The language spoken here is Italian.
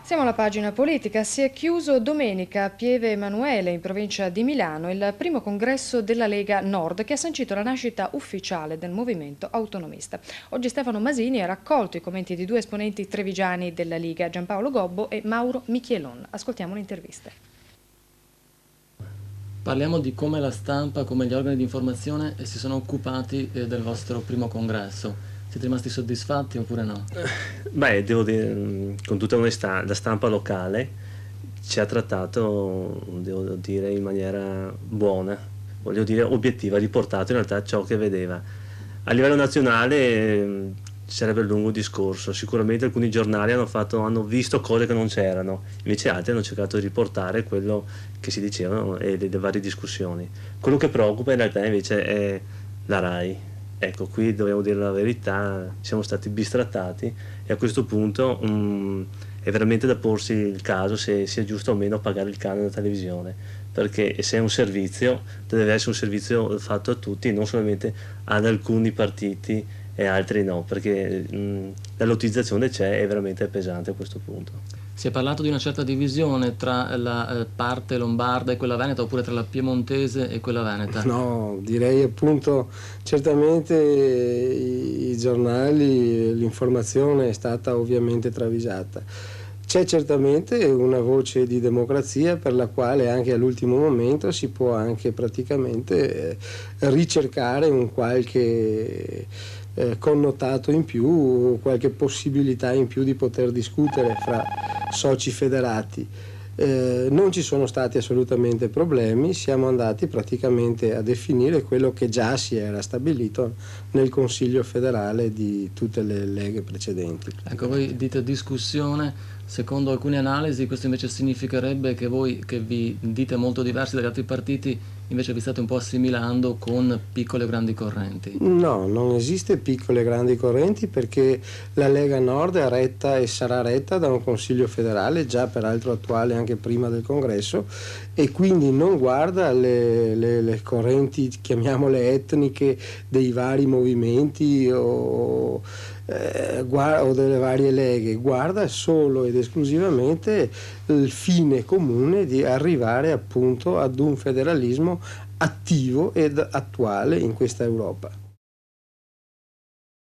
Siamo alla pagina politica. Si è chiuso domenica a Pieve Emanuele, in provincia di Milano, il primo congresso della Lega Nord che ha sancito la nascita ufficiale del movimento autonomista. Oggi Stefano Masini ha raccolto i commenti di due esponenti trevigiani della Lega, Giampaolo Gobbo e Mauro Michielon. Ascoltiamo l'intervista. Parliamo di come la stampa, come gli organi di informazione si sono occupati del vostro primo congresso. Siete rimasti soddisfatti oppure no? Beh, devo dire, con tutta onestà, la stampa locale ci ha trattato, devo dire, in maniera buona, voglio dire obiettiva, ha riportato in realtà ciò che vedeva. A livello nazionale sarebbe un lungo discorso, sicuramente alcuni giornali hanno visto cose che non c'erano, invece altri hanno cercato di riportare quello che si dicevano e le varie discussioni. Quello che preoccupa in realtà invece è la RAI. Ecco, qui dobbiamo dire la verità, siamo stati bistrattati e a questo punto è veramente da porsi il caso se sia giusto o meno pagare il canone della televisione, perché se è un servizio deve essere un servizio fatto a tutti, non solamente ad alcuni partiti e altri no, perché la lottizzazione c'è e veramente pesante a questo punto. Si è parlato di una certa divisione tra la parte lombarda e quella veneta, oppure tra la piemontese e quella veneta? No, direi appunto, certamente i giornali, l'informazione è stata ovviamente travisata. C'è certamente una voce di democrazia per la quale anche all'ultimo momento si può anche praticamente ricercare un qualche connotato in più, qualche possibilità in più di poter discutere fra soci federati. Non ci sono stati assolutamente problemi, siamo andati praticamente a definire quello che già si era stabilito nel Consiglio federale di tutte le leghe precedenti. Ecco, voi dite discussione, secondo alcune analisi questo invece significherebbe che voi, che vi dite molto diversi dagli altri partiti, invece vi state un po' assimilando con piccole o grandi correnti. No, non esiste piccole e grandi correnti, perché la Lega Nord è retta e sarà retta da un Consiglio federale, già peraltro attuale anche prima del Congresso, e quindi non guarda le correnti, chiamiamole etniche, dei vari movimenti o delle varie leghe, guarda solo ed esclusivamente il fine comune di arrivare appunto ad un federalismo attivo ed attuale in questa Europa.